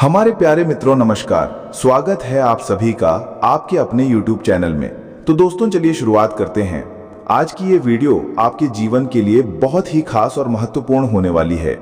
हमारे प्यारे मित्रों नमस्कार, स्वागत है आप सभी का आपके अपने YouTube चैनल में। तो दोस्तों चलिए शुरुआत करते हैं। आज की ये वीडियो आपके जीवन के लिए बहुत ही खास और महत्वपूर्ण होने वाली है।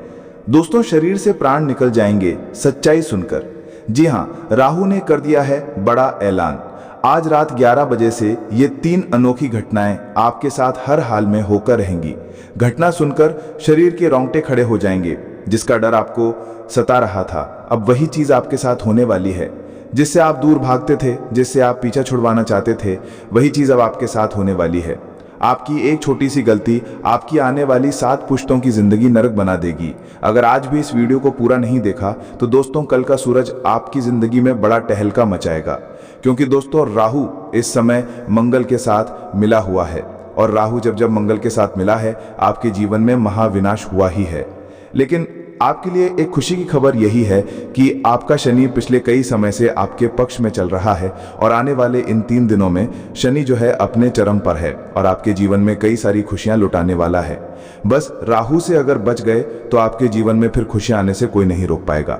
दोस्तों शरीर से प्राण निकल जाएंगे सच्चाई सुनकर। जी हाँ, राहु ने कर दिया है बड़ा ऐलान। आज रात 11 बजे से ये 3 अनोखी घटनाएं आपके साथ हर हाल में होकर रहेंगी। घटना सुनकर शरीर के रोंगटे खड़े हो जाएंगे। जिसका डर आपको सता रहा था, अब वही चीज आपके साथ होने वाली है। जिससे आप दूर भागते थे, जिससे आप पीछा छुड़वाना चाहते थे, वही चीज अब आपके साथ होने वाली है। आपकी एक छोटी सी गलती आपकी आने वाली 7 पुश्तों की जिंदगी नरक बना देगी। अगर आज भी इस वीडियो को पूरा नहीं देखा तो दोस्तों कल का सूरज आपकी जिंदगी में बड़ा टहलका मचाएगा। क्योंकि दोस्तों राहु इस समय मंगल के साथ मिला हुआ है, और राहु जब मंगल के साथ मिला है आपके जीवन में महाविनाश हुआ ही है। लेकिन आपके लिए एक खुशी की खबर यही है कि आपका शनि पिछले कई समय से आपके पक्ष में चल रहा है, और आने वाले इन 3 दिनों में शनि जो है अपने चरम पर है और आपके जीवन में कई सारी खुशियां लुटाने वाला है। बस राहु से अगर बच गए तो आपके जीवन में फिर खुशियां आने से कोई नहीं रोक पाएगा।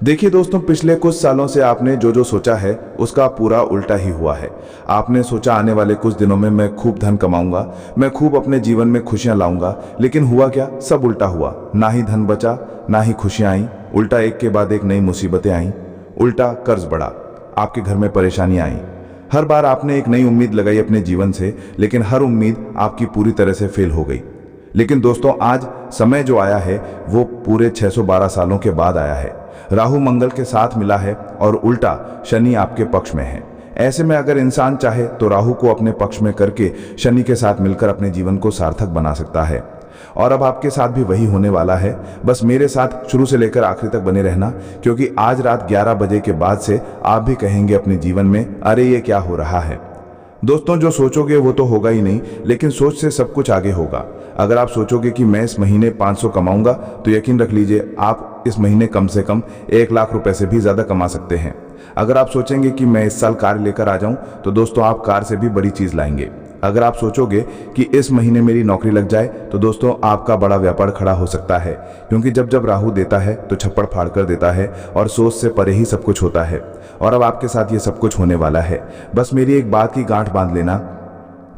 देखिए दोस्तों, पिछले कुछ सालों से आपने जो सोचा है उसका पूरा उल्टा ही हुआ है। आपने सोचा आने वाले कुछ दिनों में मैं खूब धन कमाऊंगा, मैं खूब अपने जीवन में खुशियां लाऊंगा, लेकिन हुआ क्या? सब उल्टा हुआ। ना ही धन बचा, ना ही खुशियां आई, उल्टा एक के बाद एक नई मुसीबतें आई। उल्टा कर्ज बढ़ा, आपके घर में परेशानियां आई। हर बार आपने एक नई उम्मीद लगाई अपने जीवन से, लेकिन हर उम्मीद आपकी पूरी तरह से फेल हो गई। लेकिन दोस्तों आज समय जो आया है वो पूरे 612 सालों के बाद आया है। राहु मंगल के साथ मिला है और उल्टा शनि आपके पक्ष में है। ऐसे में अगर इंसान चाहे तो राहु को अपने पक्ष में करके शनि के साथ मिलकर अपने जीवन को सार्थक बना सकता है। और अब आपके साथ भी वही होने वाला है। बस मेरे साथ शुरू से लेकर आखिरी तक बने रहना, क्योंकि आज रात 11 बजे के बाद से आप भी कहेंगे अपने जीवन में, अरे ये क्या हो रहा है। दोस्तों जो सोचोगे वो तो होगा ही नहीं, लेकिन सोच से सब कुछ आगे होगा। अगर आप सोचोगे कि मैं इस महीने 500 कमाऊंगा, तो यकीन रख लीजिए आप इस महीने कम से कम 1 लाख रुपए से भी ज्यादा कमा सकते हैं। अगर आप सोचेंगे कि मैं इस साल कार लेकर आ जाऊं, तो दोस्तों आप कार से भी बड़ी चीज लाएंगे। अगर आप सोचोगे कि इस महीने मेरी नौकरी लग जाए, तो दोस्तों आपका बड़ा व्यापार खड़ा हो सकता है। क्योंकि जब राहु देता है तो छप्पड़ फाड़ कर देता है, और सोच से परे ही सब कुछ होता है। और अब आपके साथ ये सब कुछ होने वाला है। बस मेरी एक बात की गांठ बांध लेना,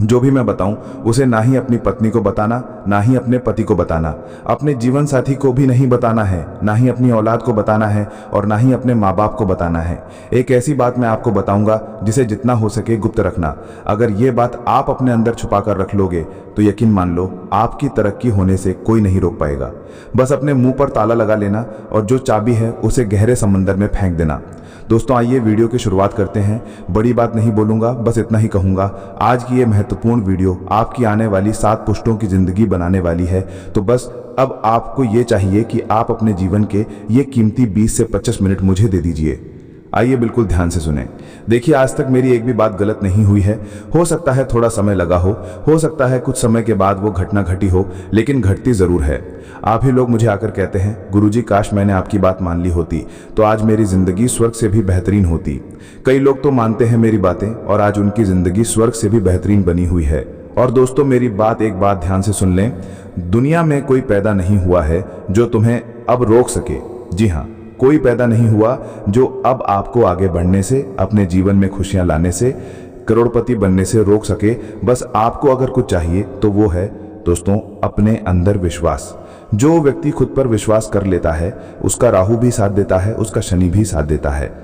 जो भी मैं बताऊं उसे ना ही अपनी पत्नी को बताना, ना ही अपने पति को बताना, अपने जीवन साथी को भी नहीं बताना है, ना ही अपनी औलाद को बताना है, और ना ही अपने माँ बाप को बताना है। एक ऐसी बात मैं आपको बताऊंगा जिसे जितना हो सके गुप्त रखना। अगर ये बात आप अपने अंदर छुपा कर रख लोगे तो यकीन मान लो आपकी तरक्की होने से कोई नहीं रोक पाएगा। बस अपने मुंह पर ताला लगा लेना और जो चाबी है उसे गहरे समंदर में फेंक देना। दोस्तों आइए वीडियो की शुरुआत करते हैं। बड़ी बात नहीं बोलूंगा, बस इतना ही कहूंगा, आज की ये महत्वपूर्ण वीडियो आपकी आने वाली 7 पुश्तों की जिंदगी बनाने वाली है। तो बस अब आपको ये चाहिए कि आप अपने जीवन के ये कीमती 20 से 25 मिनट मुझे दे दीजिए। आइए बिल्कुल ध्यान से सुने। देखिए आज तक मेरी एक भी बात गलत नहीं हुई है। हो सकता है थोड़ा समय लगा हो सकता है कुछ समय के बाद वो घटना घटी हो, लेकिन घटती जरूर है। आप ही लोग मुझे आकर कहते हैं, गुरुजी काश मैंने आपकी बात मान ली होती तो आज मेरी जिंदगी स्वर्ग से भी बेहतरीन होती। कई लोग तो मानते हैं मेरी बातें, और आज उनकी जिंदगी स्वर्ग से भी बेहतरीन बनी हुई है। और दोस्तों मेरी एक बात ध्यान से सुन लें, दुनिया में कोई पैदा नहीं हुआ है जो तुम्हें अब रोक सके। जी हाँ, कोई पैदा नहीं हुआ जो अब आपको आगे बढ़ने से, अपने जीवन में खुशियां लाने से, करोड़पति बनने से रोक सके। बस आपको अगर कुछ चाहिए तो वो है दोस्तों अपने अंदर विश्वास। जो व्यक्ति खुद पर विश्वास कर लेता है उसका राहु भी साथ देता है, उसका शनि भी साथ देता है।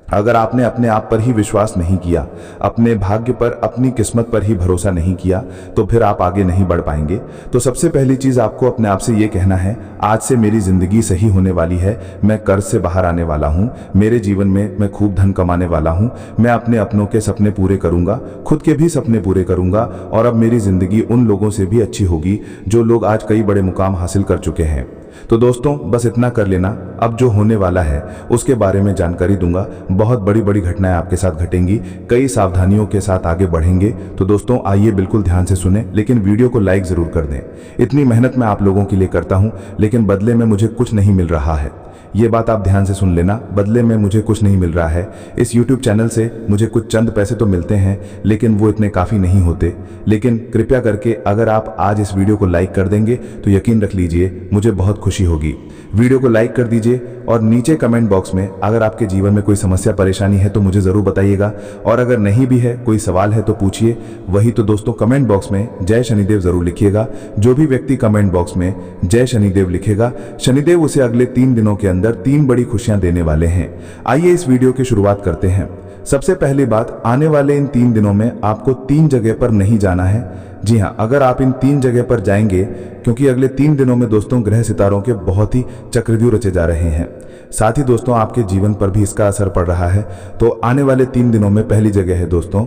अगर आपने अपने आप पर ही विश्वास नहीं किया, अपने भाग्य पर, अपनी किस्मत पर ही भरोसा नहीं किया, तो फिर आप आगे नहीं बढ़ पाएंगे। तो सबसे पहली चीज आपको अपने आप से ये कहना है, आज से मेरी जिंदगी सही होने वाली है। मैं कर्ज से बाहर आने वाला हूँ, मेरे जीवन में मैं खूब धन कमाने वाला हूँ, मैं अपने अपनों के सपने पूरे करूंगा, खुद के भी सपने पूरे करूंगा, और अब मेरी जिंदगी उन लोगों से भी अच्छी होगी जो लोग आज कई बड़े मुकाम हासिल कर चुके हैं। तो दोस्तों बस इतना कर लेना। अब जो होने वाला है उसके बारे में जानकारी दूंगा। बहुत बड़ी बड़ी घटनाएं आपके साथ घटेंगी, कई सावधानियों के साथ आगे बढ़ेंगे। तो दोस्तों आइए बिल्कुल ध्यान से सुने, लेकिन वीडियो को लाइक जरूर कर दें। इतनी मेहनत मैं आप लोगों के लिए करता हूं, लेकिन बदले में मुझे कुछ नहीं मिल रहा है। ये बात आप ध्यान से सुन लेना, बदले में मुझे कुछ नहीं मिल रहा है। इस YouTube चैनल से मुझे कुछ चंद पैसे तो मिलते हैं, लेकिन वो इतने काफ़ी नहीं होते। लेकिन कृपया करके अगर आप आज इस वीडियो को लाइक कर देंगे तो यकीन रख लीजिए मुझे बहुत खुशी होगी। वीडियो को लाइक कर दीजिए और नीचे कमेंट बॉक्स में अगर आपके जीवन में कोई समस्या परेशानी है तो मुझे ज़रूर बताइएगा, और अगर नहीं भी है, कोई सवाल है तो पूछिए। वही तो दोस्तों, कमेंट बॉक्स में जय शनिदेव ज़रूर लिखिएगा। जो भी व्यक्ति कमेंट बॉक्स में जय शनिदेव लिखेगा, शनिदेव उसे अगले 3 दिनों के अंदर 3 बड़ी खुशियां देने वाले हैं। आइए इस वीडियो की शुरुआत करते हैं। सबसे पहली बात, आने वाले इन 3 दिनों में आपको 3 जगह पर नहीं जाना है। जी हाँ, अगर आप इन 3 जगह पर जाएंगे, क्योंकि अगले 3 दिनों में दोस्तों ग्रह सितारों के बहुत ही चक्रव्यूह रचे जा रहे हैं, साथ ही दोस्तों आपके जीवन पर भी इसका असर पड़ रहा है। तो आने वाले 3 दिनों में पहली जगह है दोस्तों,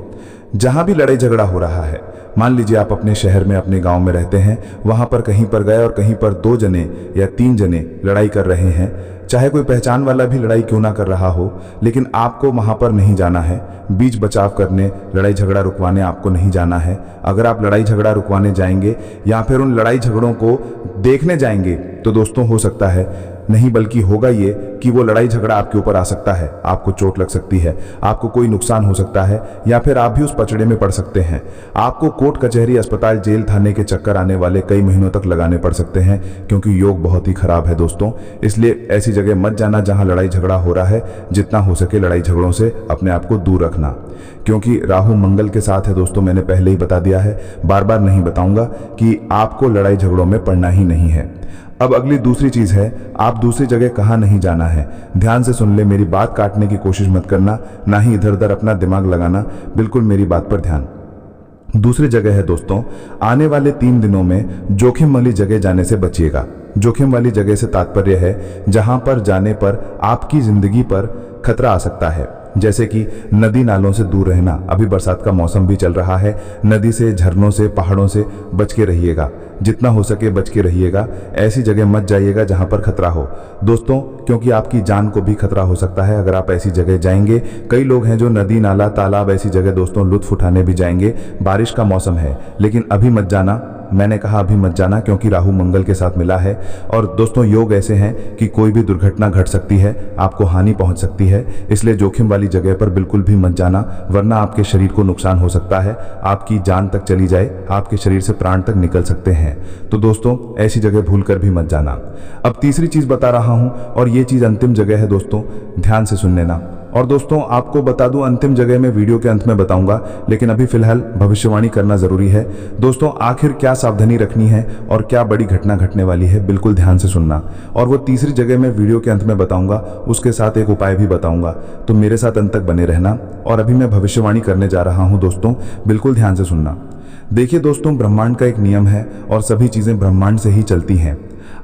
जहां भी लड़ाई झगड़ा हो रहा है। मान लीजिए आप अपने शहर में, अपने गांव में रहते हैं, वहां पर कहीं पर गए और कहीं पर 2 जने या 3 जने लड़ाई कर रहे हैं, चाहे कोई पहचान वाला भी लड़ाई क्यों ना कर रहा हो, लेकिन आपको वहां पर नहीं जाना है। बीच बचाव करने, लड़ाई झगड़ा रुकवाने आपको नहीं जाना है। अगर आप लड़ाई झगड़ा रुकवाने जाएंगे या फिर उन लड़ाई झगड़ों को देखने जाएंगे तो दोस्तों हो सकता है, नहीं बल्कि होगा ये कि वो लड़ाई झगड़ा आपके ऊपर आ सकता है, आपको चोट लग सकती है, आपको कोई नुकसान हो सकता है, या फिर आप भी उस पचड़े में पड़ सकते हैं। आपको कोर्ट कचहरी, अस्पताल, जेल, थाने के चक्कर आने वाले कई महीनों तक लगाने पड़ सकते हैं, क्योंकि योग बहुत ही खराब है दोस्तों। इसलिए ऐसी जगह मत जाना जहां लड़ाई झगड़ा हो रहा है। जितना हो सके लड़ाई झगड़ों से अपने आप को दूर रखना, क्योंकि राहु मंगल के साथ है दोस्तों। मैंने पहले ही बता दिया है, बार बार नहीं बताऊंगा कि आपको लड़ाई झगड़ों में पड़ना ही नहीं है। अब अगली दूसरी चीज है, आप दूसरी जगह कहाँ नहीं जाना है। ध्यान से सुन ले, मेरी बात काटने की कोशिश मत करना, ना ही इधर उधर अपना दिमाग लगाना, बिल्कुल मेरी बात पर ध्यान। दूसरी जगह है दोस्तों, आने वाले 3 दिनों में जोखिम वाली जगह जाने से बचिएगा। जोखिम वाली जगह से तात्पर्य है जहां पर जाने पर आपकी जिंदगी पर खतरा आ सकता है, जैसे कि नदी नालों से दूर रहना। अभी बरसात का मौसम भी चल रहा है, नदी से, झरनों से, पहाड़ों से बच के रहिएगा, जितना हो सके बच के रहिएगा। ऐसी जगह मत जाइएगा जहां पर खतरा हो दोस्तों, क्योंकि आपकी जान को भी खतरा हो सकता है अगर आप ऐसी जगह जाएंगे। कई लोग हैं जो नदी, नाला, तालाब, ऐसी जगह दोस्तों लुत्फ उठाने भी जाएंगे। बारिश का मौसम है, लेकिन अभी मत जाना। मैंने कहा अभी मत जाना, क्योंकि राहु मंगल के साथ मिला है, और दोस्तों योग ऐसे हैं कि कोई भी दुर्घटना घट सकती है, आपको हानि पहुंच सकती है। इसलिए जोखिम वाली जगह पर बिल्कुल भी मत जाना, वरना आपके शरीर को नुकसान हो सकता है, आपकी जान तक चली जाए, आपके शरीर से प्राण तक निकल सकते हैं। तो दोस्तों ऐसी जगह भूल कर भी मत जाना। अब तीसरी चीज बता रहा हूं, और ये चीज अंतिम जगह है दोस्तों, ध्यान से सुन लेना। और दोस्तों आपको बता दूं, अंतिम जगह मैं वीडियो के अंत में बताऊंगा, लेकिन अभी फिलहाल भविष्यवाणी करना जरूरी है दोस्तों। आखिर क्या सावधानी रखनी है और क्या बड़ी घटना घटने वाली है, बिल्कुल ध्यान से सुनना। और वो तीसरी जगह मैं वीडियो के अंत में बताऊंगा, उसके साथ एक उपाय भी बताऊंगा, तो मेरे साथ अंत तक बने रहना। और अभी मैं भविष्यवाणी करने जा रहा हूं दोस्तों, बिल्कुल ध्यान से सुनना। देखिए दोस्तों, ब्रह्मांड का एक नियम है और सभी चीजें ब्रह्मांड से ही चलती हैं।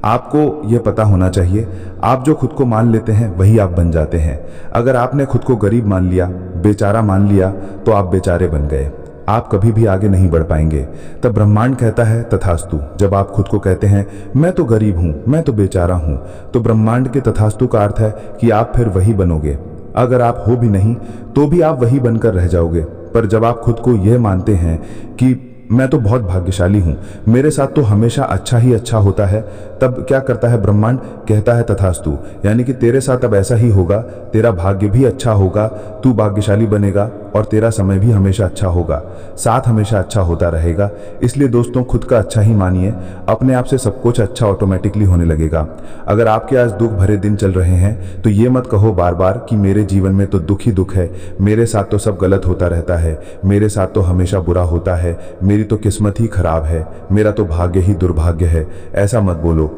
आपको यह पता होना चाहिए, आप जो खुद को मान लेते हैं वही आप बन जाते हैं। अगर आपने खुद को गरीब मान लिया, बेचारा मान लिया, तो आप बेचारे बन गए, आप कभी भी आगे नहीं बढ़ पाएंगे। तब ब्रह्मांड कहता है तथास्तु। जब आप खुद को कहते हैं मैं तो गरीब हूं, मैं तो बेचारा हूं, तो ब्रह्मांड के तथास्तु का अर्थ है कि आप फिर वही बनोगे। अगर आप हो भी नहीं तो भी आप वही बनकर रह जाओगे। पर जब आप खुद को यह मानते हैं कि मैं तो बहुत भाग्यशाली हूं, मेरे साथ तो हमेशा अच्छा ही अच्छा होता है, तब क्या करता है ब्रह्मांड, कहता है तथास्तु, यानी कि तेरे साथ अब ऐसा ही होगा, तेरा भाग्य भी अच्छा होगा, तू भाग्यशाली बनेगा और तेरा समय भी हमेशा अच्छा होगा, साथ हमेशा अच्छा होता रहेगा। इसलिए दोस्तों खुद का अच्छा ही मानिए, अपने आप से सब कुछ अच्छा ऑटोमेटिकली होने लगेगा। अगर आपके आज दुख भरे दिन चल रहे हैं तो ये मत कहो बार बार कि मेरे जीवन में तो दुख ही दुख है, मेरे साथ तो सब गलत होता रहता है, मेरे साथ तो हमेशा बुरा होता है, मेरी तो किस्मत ही खराब है, मेरा तो भाग्य ही दुर्भाग्य है। ऐसा मत बोलो,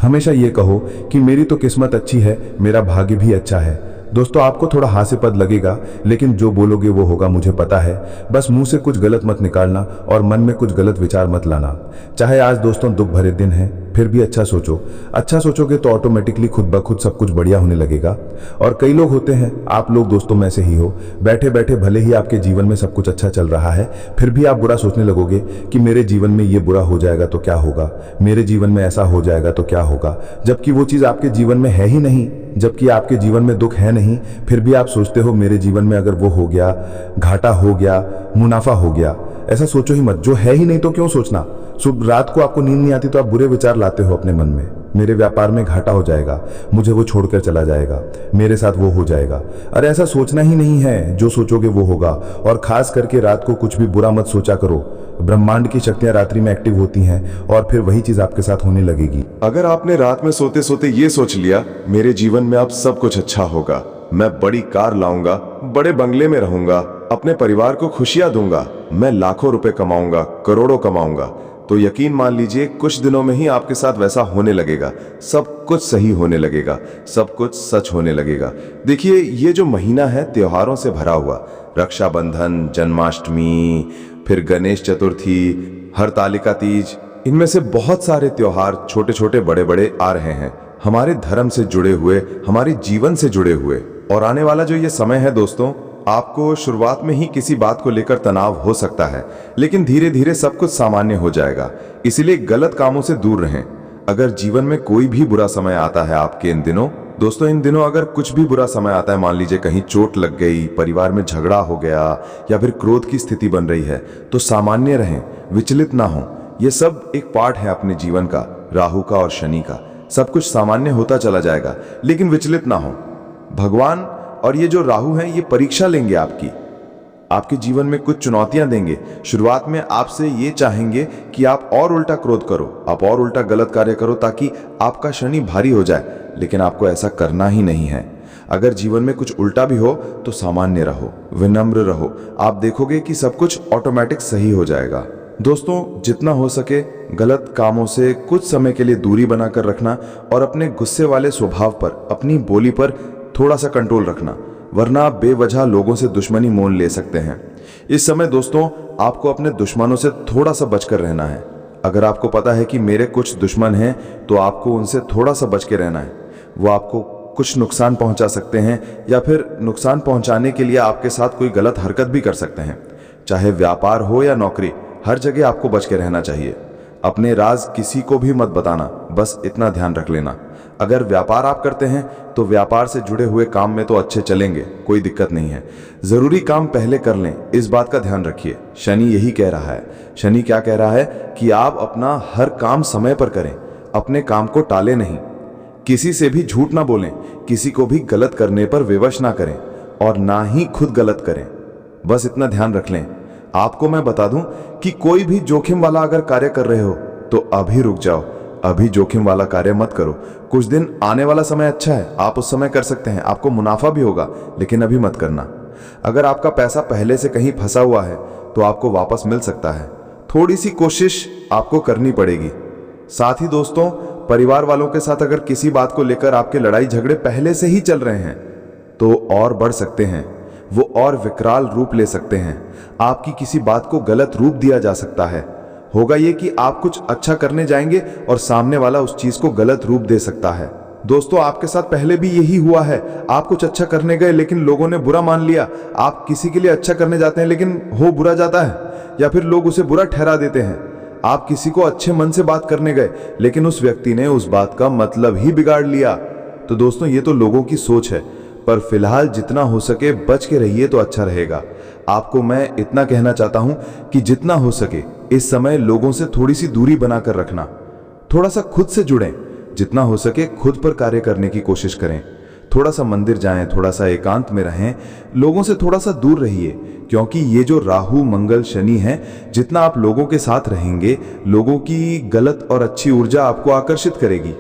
हमेशा ये कहो कि मेरी तो किस्मत अच्छी है, मेरा भाग्य भी अच्छा है। दोस्तों आपको थोड़ा हास्यास्पद लगेगा, लेकिन जो बोलोगे वो होगा, मुझे पता है। बस मुंह से कुछ गलत मत निकालना और मन में कुछ गलत विचार मत लाना। चाहे आज दोस्तों दुख भरे दिन है, फिर भी अच्छा सोचो। अच्छा सोचोगे तो ऑटोमेटिकली खुद ब खुद सब कुछ बढ़िया होने लगेगा। और कई लोग होते हैं, आप लोग दोस्तों में से ही हो, बैठे बैठे भले ही आपके जीवन में सब कुछ अच्छा चल रहा है, फिर भी आप बुरा सोचने लगोगे कि मेरे जीवन में ये बुरा हो जाएगा तो क्या होगा, मेरे जीवन में ऐसा हो जाएगा तो क्या होगा, जबकि वो चीज़ आपके जीवन में है ही नहीं, जबकि आपके जीवन में दुख है नहीं, फिर भी आप सोचते हो मेरे जीवन में अगर वो हो गया, घाटा हो गया, मुनाफा हो गया। ऐसा सोचो ही मत, जो है ही नहीं तो क्यों सोचना। सुबह रात को आपको नींद नहीं आती तो आप बुरे विचार लाते हो अपने मन में। मेरे व्यापार में घाटा हो जाएगा, मुझे वो छोड़कर चला जाएगा, मेरे साथ वो हो जाएगा। अरे ऐसा सोचना ही नहीं है, जो सोचोगे वो होगा। और खास करके रात को कुछ भी बुरा मत सोचा करो। ब्रह्मांड की शक्तियां रात्रि में एक्टिव होती हैं और फिर वही चीज आपके साथ होने लगेगी। अगर आपने रात में सोते सोते ये सोच लिया मेरे जीवन में अब सब कुछ अच्छा होगा, मैं बड़ी कार लाऊंगा, बड़े बंगले में रहूंगा, अपने परिवार को खुशियां दूंगा, मैं लाखों रुपए कमाऊंगा, करोड़ों कमाऊंगा, तो यकीन मान लीजिए कुछ दिनों में ही आपके साथ वैसा होने लगेगा। सब कुछ सही होने लगेगा, सब कुछ सच होने लगेगा। देखिए, ये जो महीना है त्योहारों से भरा हुआ, रक्षाबंधन, जन्माष्टमी, फिर गणेश चतुर्थी, हरतालिका तीज, इनमें से बहुत सारे त्योहार छोटे छोटे बड़े बड़े आ रहे हैं, हमारे धर्म से जुड़े हुए, हमारे जीवन से जुड़े हुए। और आने वाला जो ये समय है दोस्तों, आपको शुरुआत में ही किसी बात को लेकर तनाव हो सकता है, लेकिन धीरे धीरे सब कुछ सामान्य हो जाएगा। इसीलिए गलत कामों से दूर रहें। अगर जीवन में कोई भी बुरा समय आता है आपके इन दिनों, दोस्तों इन दिनों अगर कुछ भी बुरा समय आता है, मान लीजिए कहीं चोट लग गई, परिवार में झगड़ा हो गया या फिर क्रोध की स्थिति बन रही है, तो सामान्य रहें, विचलित ना हो। ये सब एक पार्ट है अपने जीवन का, राहु का और शनि का। सब कुछ सामान्य होता चला जाएगा, लेकिन विचलित ना हो। भगवान और ये जो राहु हैं, ये परीक्षा लेंगे आपके जीवन में कुछ चुनौतियां देंगे। शुरुआत में आपसे ये चाहेंगे कि आप और उल्टा क्रोध करो, आप और उल्टा गलत कार्य करो, ताकि आपका शनि भारी हो जाए, लेकिन आपको ऐसा करना ही नहीं है। अगर जीवन में कुछ उल्टा भी हो तो सामान्य रहो, विनम्र रहो, आप देखोगे कि सब कुछ ऑटोमेटिक सही हो जाएगा। दोस्तों, जितना हो सके गलत कामों से कुछ समय के लिए दूरी बनाकर रखना और अपने गुस्से वाले स्वभाव पर, अपनी बोली पर थोड़ा सा कंट्रोल रखना, वरना आप बेवजह लोगों से दुश्मनी मोल ले सकते हैं। इस समय दोस्तों, आपको अपने दुश्मनों से थोड़ा सा बचकर रहना है। अगर आपको पता है कि मेरे कुछ दुश्मन हैं, तो आपको उनसे थोड़ा सा बच के रहना है। वो आपको कुछ नुकसान पहुंचा सकते हैं या फिर नुकसान पहुंचाने के लिए आपके साथ कोई गलत हरकत भी कर सकते हैं। चाहे व्यापार हो या नौकरी, हर जगह आपको बच के रहना चाहिए। अपने राज किसी को भी मत बताना, बस इतना ध्यान रख लेना। अगर व्यापार आप करते हैं तो व्यापार से जुड़े हुए काम में तो अच्छे चलेंगे, कोई दिक्कत नहीं है। जरूरी काम पहले कर लें, इस बात का ध्यान रखिए। शनि यही कह रहा है। शनि क्या कह रहा है कि आप अपना हर काम समय पर करें, अपने काम को टालें नहीं, किसी से भी झूठ ना बोलें, किसी को भी गलत करने पर विवश ना करें और ना ही खुद गलत करें। बस इतना ध्यान रख लें। आपको मैं बता दूं कि कोई भी जोखिम वाला अगर कार्य कर रहे हो तो अभी रुक जाओ, अभी जोखिम वाला कार्य मत करो। कुछ दिन आने वाला समय अच्छा है, आप उस समय कर सकते हैं, आपको मुनाफा भी होगा, लेकिन अभी मत करना। अगर आपका पैसा पहले से कहीं फंसा हुआ है तो आपको वापस मिल सकता है, थोड़ी सी कोशिश आपको करनी पड़ेगी। साथ ही दोस्तों, परिवार वालों के साथ अगर किसी बात को लेकर आपके लड़ाई झगड़े पहले से ही चल रहे हैं तो और बढ़ सकते हैं, वो और विकराल रूप ले सकते हैं। आपकी किसी बात को गलत रूप दिया जा सकता है। होगा ये कि आप कुछ अच्छा करने जाएंगे और सामने वाला उस चीज को गलत रूप दे सकता है। दोस्तों, आपके साथ पहले भी यही हुआ है। आप कुछ अच्छा करने गए लेकिन लोगों ने बुरा मान लिया। आप किसी के लिए अच्छा करने जाते हैं लेकिन हो बुरा जाता है, या फिर लोग उसे बुरा ठहरा देते हैं। आप किसी को अच्छे मन से बात करने गए लेकिन उस व्यक्ति ने उस बात का मतलब ही बिगाड़ लिया। तो दोस्तों, ये तो लोगों की सोच है, पर फिलहाल जितना हो सके बच के रहिए तो अच्छा रहेगा। आपको मैं इतना कहना चाहता हूं कि जितना हो सके इस समय लोगों से थोड़ी सी दूरी बनाकर रखना, थोड़ा सा खुद से जुड़ें, जितना हो सके खुद पर कार्य करने की कोशिश करें। थोड़ा सा मंदिर जाएं, थोड़ा सा एकांत में रहें, लोगों से थोड़ा सा दूर रहिए, क्योंकि ये जो राहु मंगल शनि है, जितना आप लोगों के साथ रहेंगे, लोगों की गलत और अच्छी ऊर्जा आपको आकर्षित करेगी।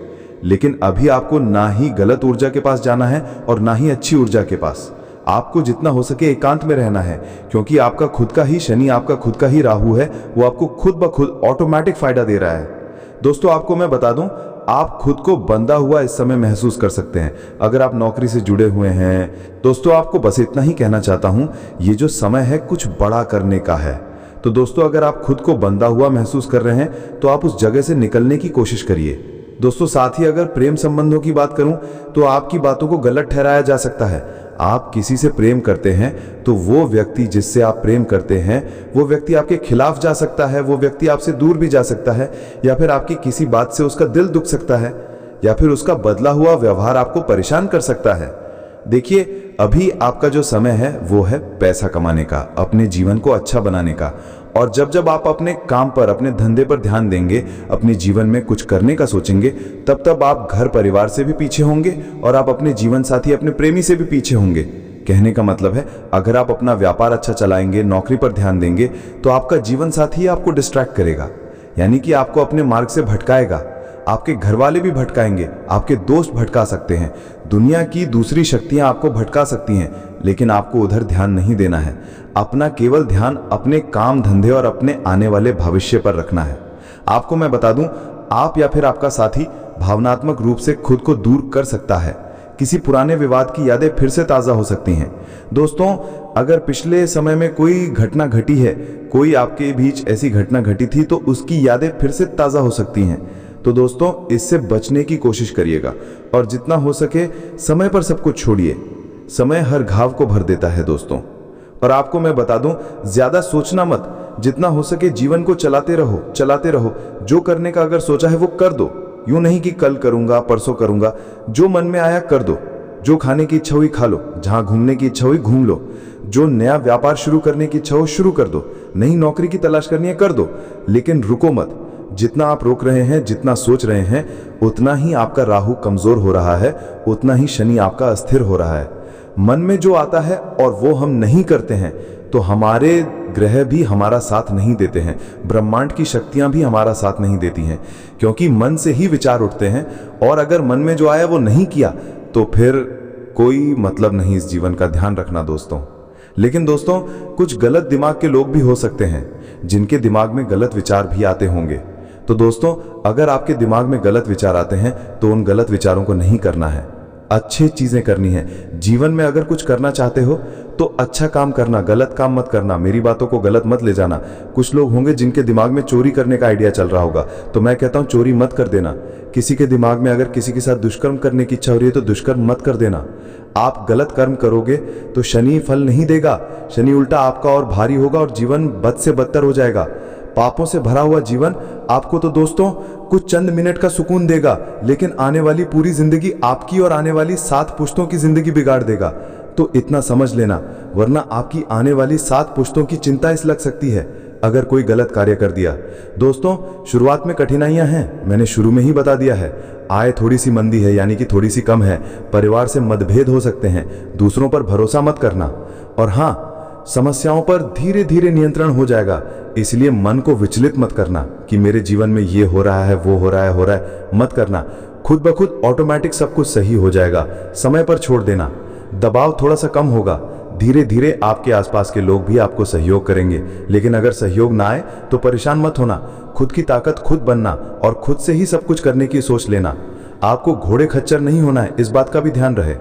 लेकिन अभी आपको ना ही गलत ऊर्जा के पास जाना है और ना ही अच्छी ऊर्जा के पास। आपको जितना हो सके एकांत में रहना है, क्योंकि आपका खुद का ही शनि, आपका खुद का ही राहु है, वो आपको खुद ब खुद ऑटोमेटिक फायदा दे रहा है। दोस्तों, आपको मैं बता दूं, आप खुद को बंधा हुआ इस समय महसूस कर सकते हैं अगर आप नौकरी से जुड़े हुए हैं। दोस्तों, आपको बस इतना ही कहना चाहता हूं, ये जो समय है कुछ बड़ा करने का है। तो दोस्तों, अगर आप खुद को बंधा हुआ महसूस कर रहे हैं तो आप उस जगह से निकलने की कोशिश करिए। दोस्तों, साथ ही अगर प्रेम संबंधों की बात करूं तो आपकी बातों को गलत ठहराया जा सकता है। आप किसी से प्रेम करते हैं तो वो व्यक्ति जिससे आप प्रेम करते हैं वो व्यक्ति आपके खिलाफ जा सकता है, वो व्यक्ति आपसे दूर भी जा सकता है, या फिर आपकी किसी बात से उसका दिल दुख सकता है, या फिर उसका बदला हुआ व्यवहार आपको परेशान कर सकता है। देखिए, अभी आपका जो समय है वो है पैसा कमाने का, अपने जीवन को अच्छा बनाने का। और जब जब आप अपने काम पर, अपने धंधे पर ध्यान देंगे, अपने जीवन में कुछ करने का सोचेंगे, तब तब आप घर परिवार से भी पीछे होंगे और आप अपने जीवन साथी, अपने प्रेमी से भी पीछे होंगे। कहने का मतलब है, अगर आप अपना व्यापार अच्छा चलाएंगे, नौकरी पर ध्यान देंगे, तो आपका जीवन साथी आपको डिस्ट्रैक्ट करेगा, यानी कि आपको अपने मार्ग से भटकाएगा। आपके घर वाले भी भटकाएंगे, आपके दोस्त भटका सकते हैं, दुनिया की दूसरी शक्तियां आपको भटका सकती हैं, लेकिन आपको उधर ध्यान नहीं देना है। अपना केवल ध्यान अपने काम धंधे और अपने आने वाले भविष्य पर रखना है। आपको मैं बता दूं, आप या फिर आपका साथी भावनात्मक रूप से खुद को दूर कर सकता है। किसी पुराने विवाद की यादें फिर से ताज़ा हो सकती हैं। दोस्तों, अगर पिछले समय में कोई घटना घटी है, कोई आपके बीच ऐसी घटना घटी थी, तो उसकी यादें फिर से ताज़ा हो सकती हैं। तो दोस्तों, इससे बचने की कोशिश करिएगा और जितना हो सके समय पर सब कुछ छोड़िए। समय हर घाव को भर देता है दोस्तों। और आपको मैं बता दूं, ज्यादा सोचना मत, जितना हो सके जीवन को चलाते रहो। जो करने का अगर सोचा है वो कर दो, यूं नहीं कि कल करूंगा, परसों करूंगा। जो मन में आया कर दो, जो खाने की इच्छा हुई खा लो, जहां घूमने की इच्छा हुई घूम लो, जो नया व्यापार शुरू करने की इच्छा हो शुरू कर दो, नई नौकरी की तलाश करनी है कर दो, लेकिन रुको मत। जितना आप रोक रहे हैं, जितना सोच रहे हैं, उतना ही आपका राहु कमजोर हो रहा है, उतना ही शनि आपका अस्थिर हो रहा है। मन में जो आता है और वो हम नहीं करते हैं, तो हमारे ग्रह भी हमारा साथ नहीं देते हैं, ब्रह्मांड की शक्तियां भी हमारा साथ नहीं देती हैं, क्योंकि मन से ही विचार उठते हैं। और अगर मन में जो आया वो नहीं किया, तो फिर कोई मतलब नहीं इस जीवन का। ध्यान रखना दोस्तों। लेकिन दोस्तों, कुछ गलत दिमाग के लोग भी हो सकते हैं, जिनके दिमाग में गलत विचार भी आते होंगे। तो दोस्तों, अगर आपके दिमाग में गलत विचार आते हैं, तो उन गलत विचारों को नहीं करना है, अच्छी चीजें करनी है। जीवन में अगर कुछ करना चाहते हो तो अच्छा काम करना, गलत काम मत करना। मेरी बातों को गलत मत ले जाना। कुछ लोग होंगे जिनके दिमाग में चोरी करने का आइडिया चल रहा होगा, तो मैं कहता हूं चोरी मत कर देना। किसी के दिमाग में अगर किसी के साथ दुष्कर्म करने की इच्छा हो रही है, तो दुष्कर्म मत कर देना। आप गलत कर्म करोगे तो शनि फल नहीं देगा, शनि उल्टा आपका और भारी होगा और जीवन बद से बदतर हो जाएगा। पापों से भरा हुआ जीवन आपको तो दोस्तों कुछ चंद मिनट का सुकून देगा, लेकिन आने वाली पूरी जिंदगी आपकी और आने वाली 7 पुश्तों की जिंदगी बिगाड़ देगा। तो इतना समझ लेना, वरना आपकी आने वाली 7 पुश्तों की चिंता इस लग सकती है अगर कोई गलत कार्य कर दिया। दोस्तों, शुरुआत में कठिनाइयां हैं, मैंने शुरू में ही बता दिया है। आय थोड़ी सी मंदी है, यानी कि थोड़ी सी कम है। परिवार से मतभेद हो सकते हैं, दूसरों पर भरोसा मत करना। और हाँ, समस्याओं पर धीरे धीरे नियंत्रण हो जाएगा, इसलिए मन को विचलित मत करना कि मेरे जीवन में ये हो रहा है, वो हो रहा है, मत करना। खुद ब खुद ऑटोमेटिक सब कुछ सही हो जाएगा। समय पर छोड़ देना, दबाव थोड़ा सा कम होगा। धीरे धीरे आपके आसपास के लोग भी आपको सहयोग करेंगे, लेकिन अगर सहयोग ना आए तो परेशान मत होना। खुद की ताकत खुद बनना और खुद से ही सब कुछ करने की सोच लेना। आपको घोड़े खच्चर नहीं होना है, इस बात का भी ध्यान रहे।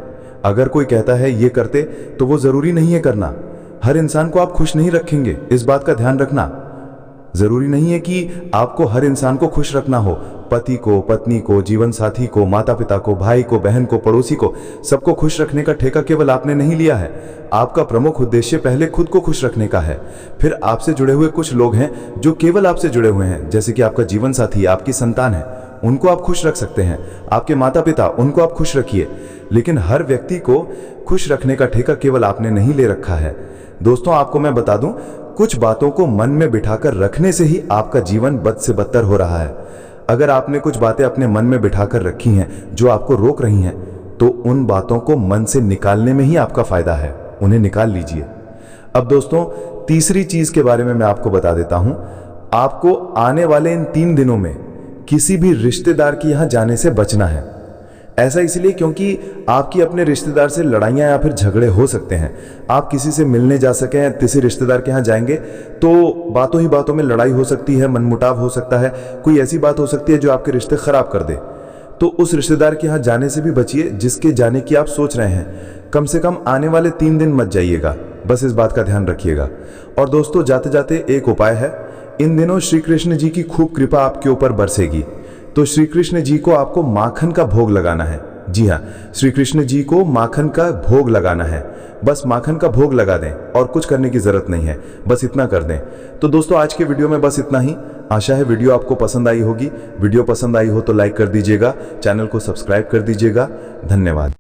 अगर कोई कहता है ये करते, तो वो जरूरी नहीं है करना। हर इंसान को आप खुश नहीं रखेंगे, इस बात का ध्यान रखना। जरूरी नहीं है कि आपको हर इंसान को खुश रखना हो। पति को, पत्नी को, जीवन साथी को, माता पिता को, भाई को, बहन को, पड़ोसी को, सबको खुश रखने का ठेका केवल आपने नहीं लिया है। आपका प्रमुख उद्देश्य पहले खुद को खुश रखने का है। फिर आपसे जुड़े हुए कुछ लोग हैं जो केवल आपसे जुड़े हुए हैं, जैसे कि आपका जीवन साथी, आपकी संतान है, उनको आप खुश रख सकते हैं। आपके माता पिता, उनको आप खुश रखिए। लेकिन हर व्यक्ति को खुश रखने का ठेका केवल आपने नहीं ले रखा है। दोस्तों, आपको मैं बता दूं, कुछ बातों को मन में बिठाकर रखने से ही आपका जीवन बद से बदतर हो रहा है। अगर आपने कुछ बातें अपने मन में बिठाकर रखी हैं जो आपको रोक रही हैं, तो उन बातों को मन से निकालने में ही आपका फायदा है, उन्हें निकाल लीजिए। अब दोस्तों, तीसरी चीज के बारे में मैं आपको बता देता हूं। आपको आने वाले इन 3 दिनों में किसी भी रिश्तेदार के यहां जाने से बचना है। ऐसा इसलिए क्योंकि आपकी अपने रिश्तेदार से लड़ाइयां या फिर झगड़े हो सकते हैं। आप किसी से मिलने जा सकें, किसी रिश्तेदार के यहाँ जाएंगे तो बातों ही बातों में लड़ाई हो सकती है, मनमुटाव हो सकता है, कोई ऐसी बात हो सकती है जो आपके रिश्ते खराब कर दे। तो उस रिश्तेदार के यहाँ जाने से भी बचिए जिसके जाने की आप सोच रहे हैं। कम से कम आने वाले 3 दिन मत जाइएगा, बस इस बात का ध्यान रखिएगा। और दोस्तों, जाते जाते एक उपाय है, इन दिनों श्री कृष्ण जी की खूब कृपा आपके ऊपर बरसेगी। तो श्री कृष्ण जी को आपको माखन का भोग लगाना है। जी हाँ, श्री कृष्ण जी को माखन का भोग लगाना है। बस माखन का भोग लगा दें और कुछ करने की जरूरत नहीं है, बस इतना कर दें। तो दोस्तों, आज के वीडियो में बस इतना ही। आशा है वीडियो आपको पसंद आई होगी। वीडियो पसंद आई हो तो लाइक कर दीजिएगा, चैनल को सब्सक्राइब कर दीजिएगा। धन्यवाद।